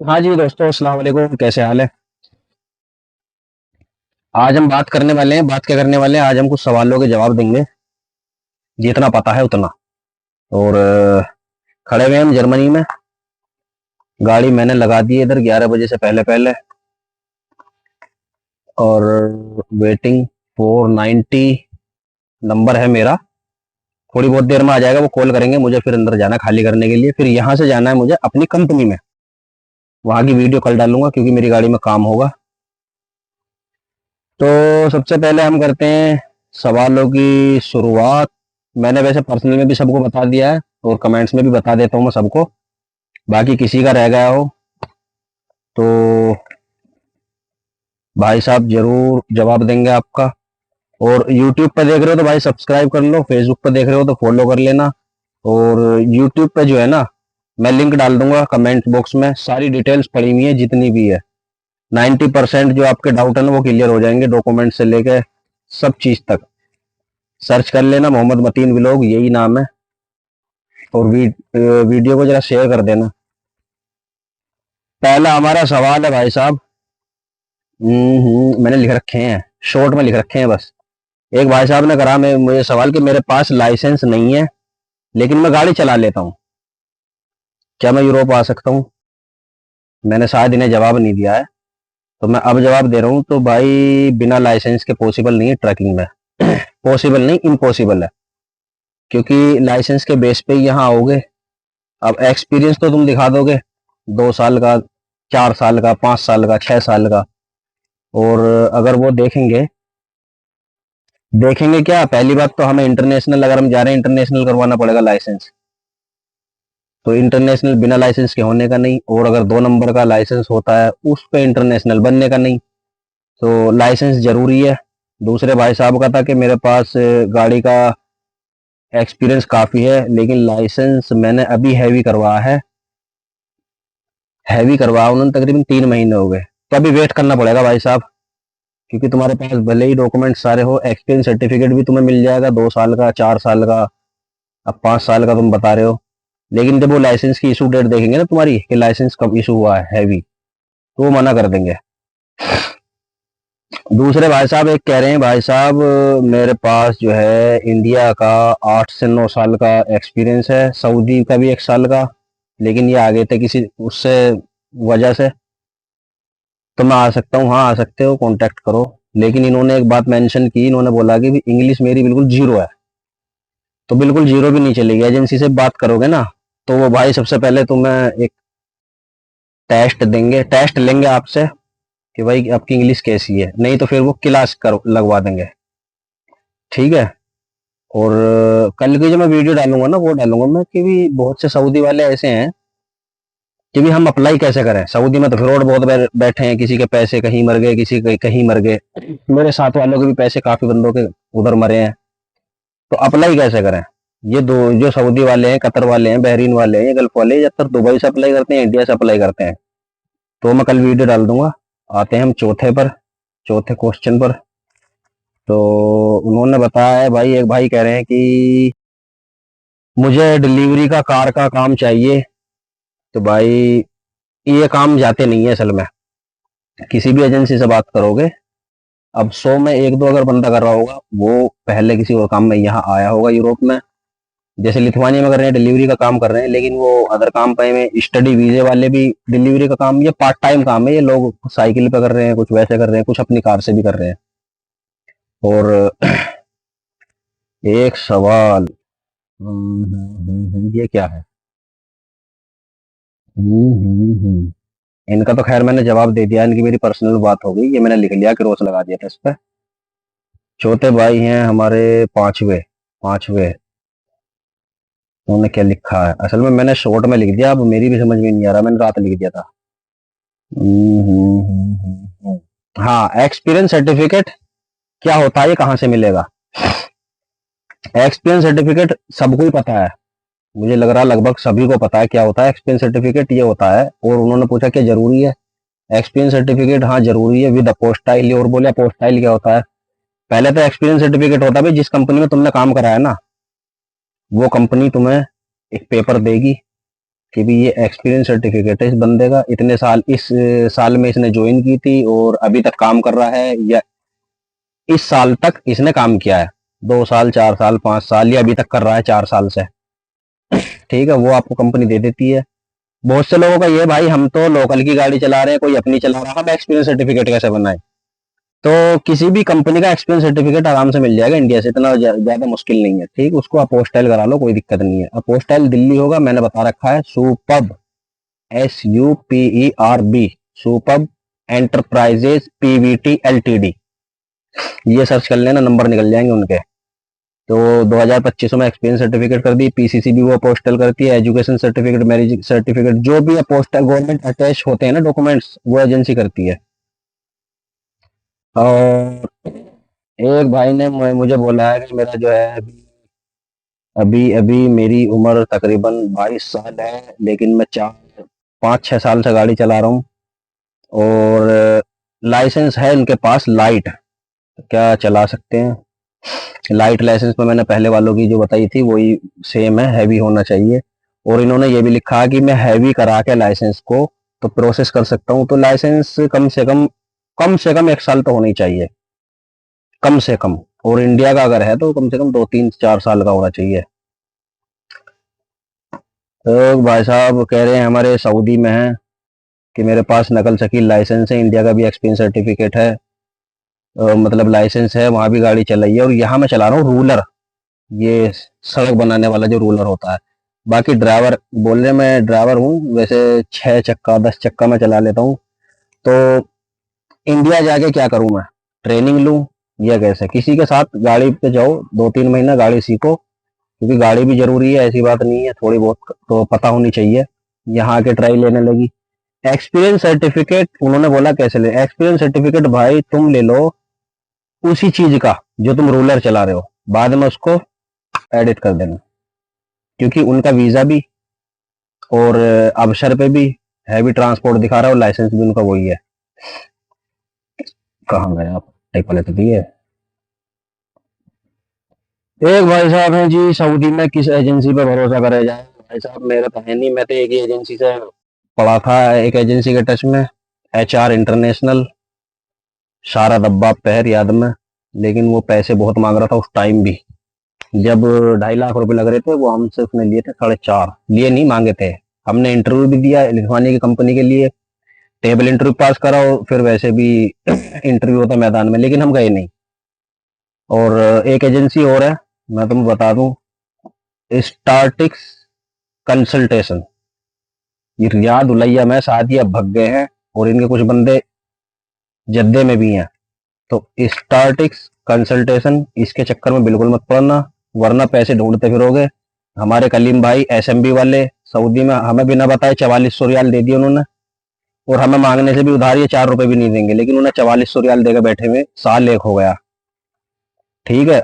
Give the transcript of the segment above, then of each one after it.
हाँ जी दोस्तों, अस्सलाम वालेकुम। कैसे हाल है? आज हम बात करने वाले हैं, बात क्या करने वाले हैं, आज हम कुछ सवालों के जवाब देंगे, जितना पता है उतना। और खड़े हुए हैं हम जर्मनी में। गाड़ी मैंने लगा दी है इधर 11 बजे से पहले पहले। और वेटिंग 490 नंबर है मेरा। थोड़ी बहुत देर में आ जाएगा, वो कॉल करेंगे मुझे, फिर अंदर जाना है खाली करने के लिए, फिर यहाँ से जाना है मुझे अपनी कंपनी में। वहाँ की वीडियो कल डालूंगा क्योंकि मेरी गाड़ी में काम होगा। तो सबसे पहले हम करते हैं सवालों की शुरुआत। मैंने वैसे पर्सनल में भी सबको बता दिया है और कमेंट्स में भी बता देता हूँ मैं सबको। बाकी किसी का रह गया हो तो भाई साहब जरूर जवाब देंगे आपका। और YouTube पे देख रहे हो तो भाई सब्सक्राइब कर लो, फेसबुक पे देख रहे हो तो फॉलो कर लेना। और YouTube पे जो है ना, मैं लिंक डाल दूंगा कमेंट बॉक्स में, सारी डिटेल्स पड़ी हुई है जितनी भी है। 90% जो आपके डाउट है ना वो क्लियर हो जाएंगे, डॉक्यूमेंट से लेके सब चीज तक। सर्च कर लेना, मोहम्मद मतीन व्लॉग यही नाम है। और वीडियो को जरा शेयर कर देना। पहला हमारा सवाल है भाई साहब। मैंने लिख रखे हैं, शॉर्ट में लिख रखे हैं बस। एक भाई साहब ने करा मैं मुझे सवाल कि मेरे पास लाइसेंस नहीं है लेकिन मैं गाड़ी चला लेता हूँ, क्या मैं यूरोप आ सकता हूँ? मैंने शायद इन्हें जवाब नहीं दिया है, तो मैं अब जवाब दे रहा हूँ। तो भाई बिना लाइसेंस के पॉसिबल नहीं है ट्रैकिंग में। पॉसिबल नहीं, इम्पॉसिबल है। क्योंकि लाइसेंस के बेस पे ही यहाँ आओगे। अब एक्सपीरियंस तो तुम दिखा दोगे, 2 साल का, 4 साल का, 5 साल का, 6 साल का। और अगर वो देखेंगे, देखेंगे क्या, पहली बात तो हमें इंटरनेशनल, अगर हम जा रहे हैं इंटरनेशनल करवाना पड़ेगा लाइसेंस। तो इंटरनेशनल बिना लाइसेंस के होने का नहीं, और अगर 2 नंबर का लाइसेंस होता है उस पे इंटरनेशनल बनने का नहीं। तो लाइसेंस जरूरी है। दूसरे भाई साहब का था कि मेरे पास गाड़ी का एक्सपीरियंस काफी है लेकिन लाइसेंस मैंने अभी हैवी करवाया है। हैवी करवाया उन्होंने, तकरीबन 3 महीने हो गए। तो अभी वेट करना पड़ेगा भाई साहब। क्योंकि तुम्हारे पास भले ही डॉक्यूमेंट सारे हो, एक्सपीरियंस सर्टिफिकेट भी तुम्हें मिल जाएगा 2 साल का, 4 साल का, अब 5 साल का तुम बता रहे हो। लेकिन जब वो लाइसेंस की इशू डेट देखेंगे ना तुम्हारी कि लाइसेंस कब इशू हुआ है हैवी, तो वो मना कर देंगे। दूसरे भाई साहब एक कह रहे हैं, भाई साहब मेरे पास जो है इंडिया का 8 से 9 साल का एक्सपीरियंस है, सऊदी का भी 1 साल का, लेकिन ये आगे थे किसी उससे वजह से। तो मैं आ सकता हूँ? हाँ आ सकते हो, कांटेक्ट करो। लेकिन इन्होंने एक बात मेंशन की, इन्होंने बोला कि भी इंग्लिश मेरी बिल्कुल जीरो है। तो बिल्कुल जीरो भी नहीं चलेगी, एजेंसी से बात करोगे ना तो वो भाई सबसे पहले तुम्हें एक टेस्ट देंगे, टेस्ट लेंगे आपसे कि भाई आपकी इंग्लिश कैसी है, नहीं तो फिर वो क्लास कर लगवा देंगे। ठीक है। और कल की जो मैं वीडियो डालूंगा ना वो डालूंगा मैं कि भी बहुत से सऊदी वाले ऐसे हैं कि भी हम अप्लाई कैसे करें। सऊदी में तो फ्रॉड बहुत बैठे हैं, किसी के पैसे कहीं मर गए, किसी के कहीं मर गए। मेरे साथ वालों के भी पैसे काफी बंदों के उधर मरे हैं। तो अप्लाई कैसे करें? ये दो जो सऊदी वाले हैं, कतर वाले हैं, बहरीन वाले हैं, ये गल्फ वाले हैं, ज्यादातर दुबई से अप्लाई करते हैं, इंडिया से अप्लाई करते हैं। तो मैं कल वीडियो डाल दूंगा। आते हैं हम चौथे पर, चौथे क्वेश्चन पर। तो उन्होंने बताया है भाई, एक भाई कह रहे हैं कि मुझे डिलीवरी का कार का काम चाहिए। तो भाई ये काम जाते नहीं है असल में। किसी भी एजेंसी से बात करोगे, अब 100 में एक दो अगर बंदा कर रहा होगा वो पहले किसी और काम में यहाँ आया होगा यूरोप में। जैसे लिथुआनिया में कर रहे हैं, डिलीवरी का काम कर रहे हैं, लेकिन वो अदर काम पे में स्टडी वीजे वाले भी डिलीवरी का काम, ये पार्ट टाइम काम है। ये लोग साइकिल पे कर रहे हैं, कुछ वैसे कर रहे हैं, कुछ अपनी कार से भी कर रहे हैं। और एक सवाल, ये क्या है? इनका तो खैर मैंने जवाब दे दिया, इनकी मेरी पर्सनल बात हो गई, ये मैंने लिख लिया, क्रॉस लगा दिया था इस पे। चौथे भाई हैं हमारे, पांचवे, पांचवे। उन्होंने क्या लिखा है? असल में मैंने शॉर्ट में लिख दिया, अब मेरी भी समझ में नहीं आ रहा, मैंने रात लिख दिया था। हाँ, एक्सपीरियंस सर्टिफिकेट क्या होता है, ये कहाँ से मिलेगा? एक्सपीरियंस सर्टिफिकेट सबको ही पता है, मुझे लग रहा है लगभग सभी को पता है क्या होता है एक्सपीरियंस सर्टिफिकेट, ये होता है। और उन्होंने पूछा क्या जरूरी है एक्सपीरियंस सर्टिफिकेट? हाँ जरूरी है, विद अपोस्टाइल। और बोले अपोस्टाइल क्या होता है? पहले तो एक्सपीरियंस सर्टिफिकेट होता है भाई, जिस कंपनी में तुमने काम करा है ना वो कंपनी तुम्हें एक पेपर देगी, कि भी ये एक्सपीरियंस सर्टिफिकेट है इस बंदे का, इतने साल, इस साल में इसने ज्वाइन की थी और अभी तक काम कर रहा है, या इस साल तक इसने काम किया है, 2 साल, 4 साल, 5 साल, या अभी तक कर रहा है 4 साल से। ठीक है, वो आपको कंपनी दे देती है। बहुत से लोगों का ये, भाई हम तो लोकल की गाड़ी चला रहे हैं, कोई अपनी चला रहा है, हम एक्सपीरियंस सर्टिफिकेट कैसे बनाए? तो किसी भी कंपनी का एक्सपीरियंस सर्टिफिकेट आराम से मिल जाएगा इंडिया से, इतना ज्यादा मुश्किल नहीं है। ठीक, उसको अपोस्टाइल करा लो, कोई दिक्कत नहीं है। अपोस्टाइल दिल्ली होगा, मैंने बता रखा है, superb, SUPERB, superb enterprises PVT LTD, ये सर्च कर लेना, नंबर निकल जाएंगे उनके। तो 2025 में एक्सपीरियंस सर्टिफिकेट कर दी, PCC भी वो पोस्टल करती है, एजुकेशन सर्टिफिकेट, मैरिज सर्टिफिकेट, जो भी पोस्टल गवर्नमेंट अटैच होते हैं ना डॉक्यूमेंट्स, वो एजेंसी करती है। और एक भाई ने मुझे बोला है कि मेरा जो है अभी अभी मेरी उम्र तकरीबन 22 साल है, लेकिन मैं 4 5 6 साल से गाड़ी चला रहा हूँ, और लाइसेंस है उनके पास लाइट, क्या चला सकते हैं? लाइट लाइसेंस में मैंने पहले वालों की जो बताई थी वही सेम है, हैवी होना चाहिए। और इन्होंने ये भी लिखा कि मैं हैवी करा के लाइसेंस को तो प्रोसेस कर सकता हूँ। तो लाइसेंस कम से कम 1 साल तो होना ही चाहिए, कम से कम। और इंडिया का अगर है तो कम से कम 2 3 4 साल का होना चाहिए। तो भाई साहब कह रहे हैं हमारे सऊदी में है कि मेरे पास नकल शकील लाइसेंस है, इंडिया का भी एक्सपीरियंस सर्टिफिकेट है, मतलब लाइसेंस है, वहां भी गाड़ी चलाई है, और यहाँ मैं चला रहा हूँ रूलर, ये सड़क बनाने वाला जो रूलर होता है। बाकी ड्राइवर बोल रहे, मैं ड्राइवर हूँ वैसे, 6 चक्का 10 चक्का मैं चला लेता हूँ। तो इंडिया जाके क्या करूँ मैं? ट्रेनिंग लूँ या कैसे? किसी के साथ गाड़ी पे जाओ, 2 3 महीना गाड़ी सीखो, क्योंकि गाड़ी भी जरूरी है, ऐसी बात नहीं है, थोड़ी बहुत तो पता होनी चाहिए। यहाँ आके ट्राई लेने लगी। एक्सपीरियंस सर्टिफिकेट उन्होंने बोला कैसे ले? एक्सपीरियंस सर्टिफिकेट भाई तुम ले लो उसी चीज का जो तुम रूलर चला रहे हो, बाद में उसको एडिट कर देना, क्योंकि उनका वीजा भी और अवसर पे भी हैवी ट्रांसपोर्ट दिखा रहा है, और लाइसेंस भी उनका वही है। कहाँ गए आप? टाइप वाले तो दिए। एक भाई साहब हैं जी, सऊदी में किस एजेंसी पे भरोसा करे जाए? भाई साहब मेरा तो है नहीं, मैं तो एक ही एजेंसी से पढ़ा था, एक एजेंसी के टच में, HR इंटरनेशनल, सारा डब्बा पैर याद में। लेकिन वो पैसे बहुत मांग रहा था उस टाइम भी, जब 2.5 लाख रुपए लग रहे थे, वो हमसे उसने लिए थे 4.5, लिए नहीं, मांगे थे। हमने इंटरव्यू भी दिया लिखवाने की कंपनी के लिए, टेबल इंटरव्यू पास करा, और फिर वैसे भी इंटरव्यू होता मैदान में, लेकिन हम गए नहीं। और एक एजेंसी और है, मैं तुम्हें बता दूं, स्टार्टिक्स कंसल्टेशन, ये रियाद उलैया में शायद ये अब भग गए हैं, और इनके कुछ बंदे जद्दे में भी हैं। तो स्टार्टिक्स कंसल्टेशन, इसके चक्कर में बिल्कुल मत पड़ना, वरना पैसे ढूंढते फिरोगे। हमारे कलीम भाई SMB वाले सऊदी में हमें बिना बताए 4400 रियाल दे दिए उन्होंने, और हमें मांगने से भी उधार ये 4 रुपए भी नहीं देंगे, लेकिन उन्हें 4400 रियाल देकर बैठे हुए साल एक हो गया। ठीक है,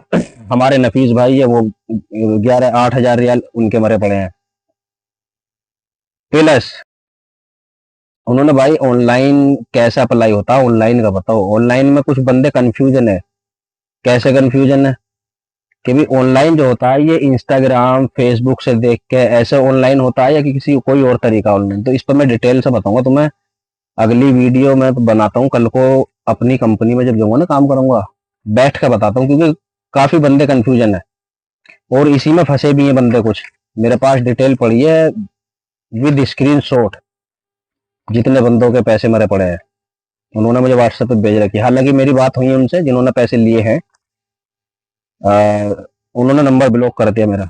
हमारे नफीस भाई है वो 8,000 रियाल उनके मरे पड़े हैं। प्लस उन्होंने भाई ऑनलाइन कैसे अप्लाई होता है, ऑनलाइन का बताओ। ऑनलाइन में कुछ बंदे कंफ्यूजन है। कैसे कंफ्यूजन है? कि भी ऑनलाइन जो होता है ये इंस्टाग्राम फेसबुक से देख के ऐसे ऑनलाइन होता है, या कि किसी कोई और तरीका ऑनलाइन? तो इस पर मैं डिटेल से बताऊंगा तुम्हें, अगली वीडियो में बनाता हूँ कल को, अपनी कंपनी में जब जाऊंगा ना काम करूंगा, बैठ कर बताता हूँ, क्योंकि काफी बंदे कंफ्यूजन है, और इसी में फंसे भी हैं बंदे कुछ। मेरे पास डिटेल पड़ी है विद स्क्रीन शॉट, जितने बंदों के पैसे मेरे पड़े हैं, उन्होंने मुझे व्हाट्सएप पे भेज रखी है। हालांकि मेरी बात हुई है उनसे जिन्होंने पैसे लिए हैं, उन्होंने नंबर ब्लॉक कर दिया मेरा।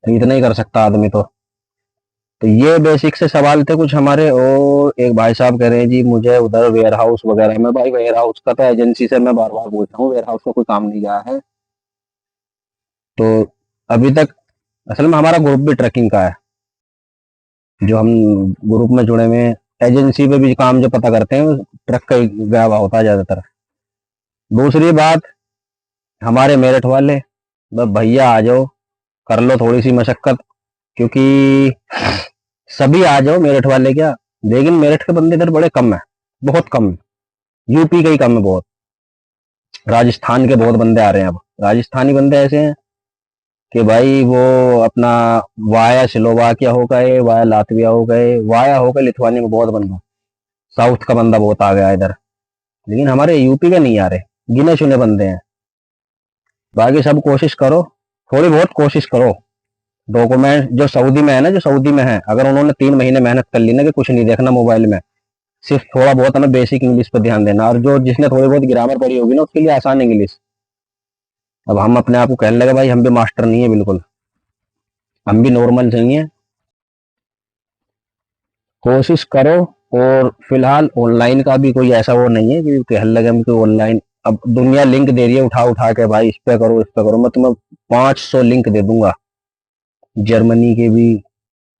इतना ही कर सकता आदमी तो ये बेसिक से सवाल थे कुछ हमारे। और एक भाई साहब कह रहे हैं जी मुझे उधर वेयर हाउस वगैरह में, भाई वेयर हाउस का तो एजेंसी से मैं बार बार पूछ रहा हूँ, वेयर हाउस का कोई काम नहीं गया है। तो अभी तक असल में हमारा ग्रुप भी ट्रकिंग का है, जो हम ग्रुप में जुड़े हुए हैं, एजेंसी पे भी काम जो पता करते हैं ट्रक का ही गया हुआ होता है ज्यादातर। दूसरी बात, हमारे मेरठ वाले, बस भैया आ जाओ, कर लो थोड़ी सी मशक्कत, क्योंकि सभी आ जाओ मेरठ वाले क्या, लेकिन मेरठ के बंदे इधर बड़े कम है, बहुत कम है। यूपी के ही कम है बहुत, राजस्थान के बहुत बंदे आ रहे हैं। अब राजस्थानी बंदे ऐसे हैं कि भाई वो अपना वाया स्लोवाकिया हो गए, वाया लातविया हो गए, वाया हो गए लिथुआनिया में बहुत बंदा, साउथ का बंदा बहुत आ गया इधर। लेकिन हमारे यूपी के नहीं आ रहे, गिने चुने बंदे हैं। बाकी सब कोशिश करो, थोड़ी बहुत कोशिश करो। डॉक्यूमेंट जो सऊदी में है ना, जो सऊदी में है, अगर उन्होंने 3 महीने मेहनत कर ली ना कि कुछ नहीं देखना मोबाइल में, सिर्फ थोड़ा बहुत हमें बेसिक इंग्लिश पर ध्यान देना, और जो जिसने थोड़ी बहुत ग्रामर पढ़ी होगी ना उसके लिए आसान इंग्लिश। अब हम अपने आप को कहने लगे भाई हम भी मास्टर नहीं है बिल्कुल, हम भी नॉर्मल चाहिए। कोशिश करो। और फिलहाल ऑनलाइन का भी कोई ऐसा वो नहीं है कि कहने लगे हम कि ऑनलाइन, अब दुनिया लिंक दे रही है उठा उठा के, भाई इस पे करो इस पे करो, मैं तुम्हें 500 लिंक दे दूंगा, जर्मनी के भी,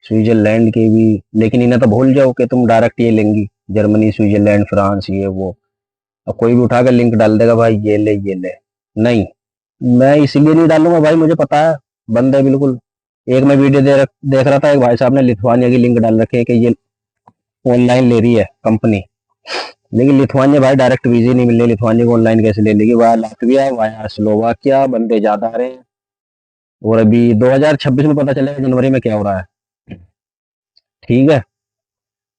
स्विट्जरलैंड के भी। लेकिन इन्हें तो भूल जाओ कि तुम डायरेक्ट ये लेंगी, जर्मनी स्विट्जरलैंड फ्रांस ये वो। अब कोई भी उठा के लिंक डाल देगा भाई ये ले ये ले, नहीं। मैं इसीलिए नहीं डालूंगा भाई, मुझे पता है बंद है बिल्कुल। एक मैं वीडियो देख रहा था, एक भाई साहब ने लिथुआनिया की लिंक डाल रखी है कि ये ऑनलाइन ले रही है कंपनी, लेकिन लिथुआनिया भाई डायरेक्ट वीजे नहीं मिल रही, लिथुआनिया को ऑनलाइन कैसे ले लेगी? वाया लातविया, वाया स्लोवाकिया, बंदे ज्यादा आ रहे हैं। और अभी 2026 में पता चलेगा जनवरी में क्या हो रहा है। ठीक है,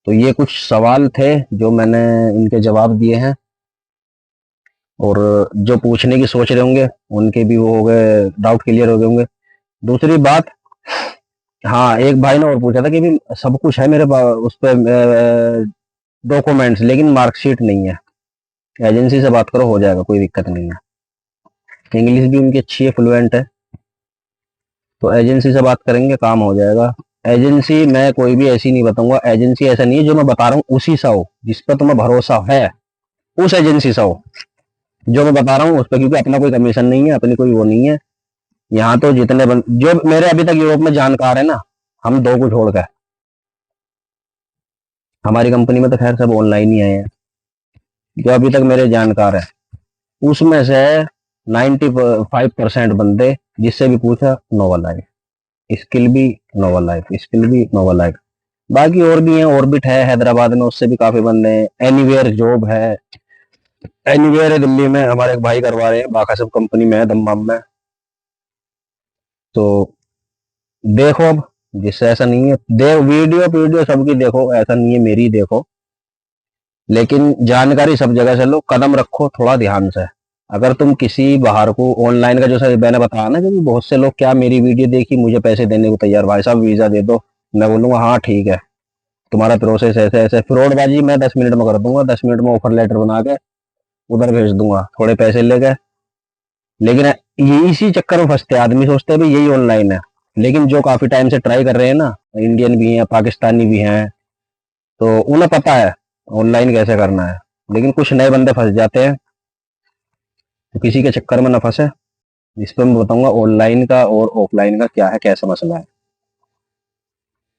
तो ये कुछ सवाल थे जो मैंने इनके जवाब दिए हैं, और जो पूछने की सोच रहे होंगे उनके भी वो हो गए, डाउट क्लियर हो गए होंगे। दूसरी बात, हाँ एक भाई ने और पूछा था कि भी सब कुछ है मेरे पास उस पर डॉक्यूमेंट्स, लेकिन मार्कशीट नहीं है। एजेंसी से बात करो, हो जाएगा, कोई दिक्कत नहीं है। इंग्लिश भी उनकी अच्छी है, फ्लुएंट है, तो एजेंसी से बात करेंगे काम हो जाएगा। एजेंसी मैं कोई भी ऐसी नहीं बताऊंगा, एजेंसी ऐसा नहीं है, जो मैं बता रहा हूँ उसी सा हो, जिस पर तुम्हें भरोसा है उस एजेंसी सा हो जो मैं बता रहा हूँ उस पर, क्योंकि अपना कोई कमीशन नहीं है, अपनी कोई वो नहीं है। यहाँ तो जितने जो मेरे अभी तक यूरोप में जानकार है ना, हम दो को छोड़कर, हमारी कंपनी में तो खैर सब ऑनलाइन ही आए हैं, जो अभी तक मेरे जानकार है उसमें से 95% बंदे जिससे भी पूछा नोवा लाइफ, स्किल भी नोवा लाइफ, स्किल भी नोवा लाइफ। बाकी और भी हैं, ऑर्बिट है हैदराबाद में, उससे भी काफी बंदे हैं। एनीवेयर जॉब है, एनीवेयर है दिल्ली में, हमारे एक भाई करवा रहे हैं, बाका सब कंपनी में है दमदम में। तो देखो अब, जिससे ऐसा नहीं है, वीडियो वीडियो सबकी देखो, ऐसा नहीं है मेरी देखो, लेकिन जानकारी सब जगह से लो, कदम रखो थोड़ा ध्यान से। अगर तुम किसी बाहर को ऑनलाइन का, जो सर मैंने बताया ना, क्योंकि बहुत से लोग क्या मेरी वीडियो देखी मुझे पैसे देने को तैयार, भाई साहब वीजा दे दो, मैं बोलूंगा हाँ ठीक है, तुम्हारा प्रोसेस ऐसे ऐसे, फ्रॉडबाजी मैं 10 मिनट में कर दूंगा, 10 मिनट में ऑफर लेटर बना के उधर भेज दूंगा, थोड़े पैसे लेके। लेकिन ये इसी चक्कर में फंसते आदमी, सोचते हैं भाई यही ऑनलाइन है, लेकिन जो काफी टाइम से ट्राई कर रहे हैं ना, इंडियन भी हैं पाकिस्तानी भी हैं, तो उन्हें पता है ऑनलाइन कैसे करना है। लेकिन कुछ नए बंदे फंस जाते हैं, तो किसी के चक्कर में ना फंसे। इस पर मैं बताऊंगा ऑनलाइन का और ऑफलाइन का क्या है, कैसा मसला है।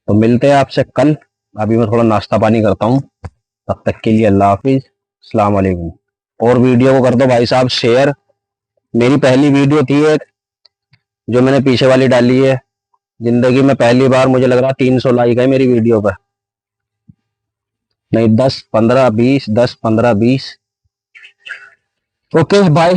तो मिलते हैं आपसे कल, अभी मैं थोड़ा नाश्ता पानी करता हूँ, तब तक के लिए अल्लाह हाफिज, अस्सलाम वालेकुम। और वीडियो को कर दो भाई साहब शेयर। मेरी पहली वीडियो थी एक, जो मैंने पीछे वाली डाली है, जिंदगी में पहली बार मुझे लग रहा 300 लाइक है मेरी वीडियो पर, नहीं 10 15 20, 10 15 20। Okay bye.